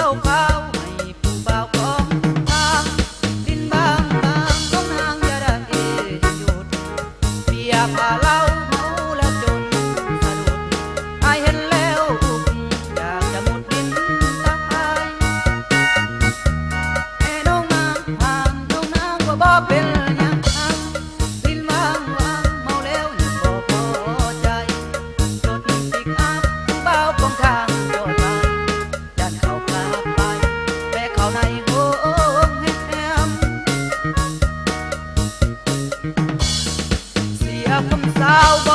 าข้าวให้ผู้บ่าวของทางดินบางบางของนางอย่าได้หยุดเบียร์พาเหล้าเมาแล้วจนสะดุดอายเห็นแล้วอุกอยากจะมุดดินตายให้น้องนางห่างน้องนางว่าบ่เป็นอย่างนั้นดินบางบางเมาแล้วยังบ่พอใจรถปิกอัพผู้บ่าวของทางบ่ตายยันเข้ากลับไปแบกเข้าในโอ่งแฮมเสียคำสาว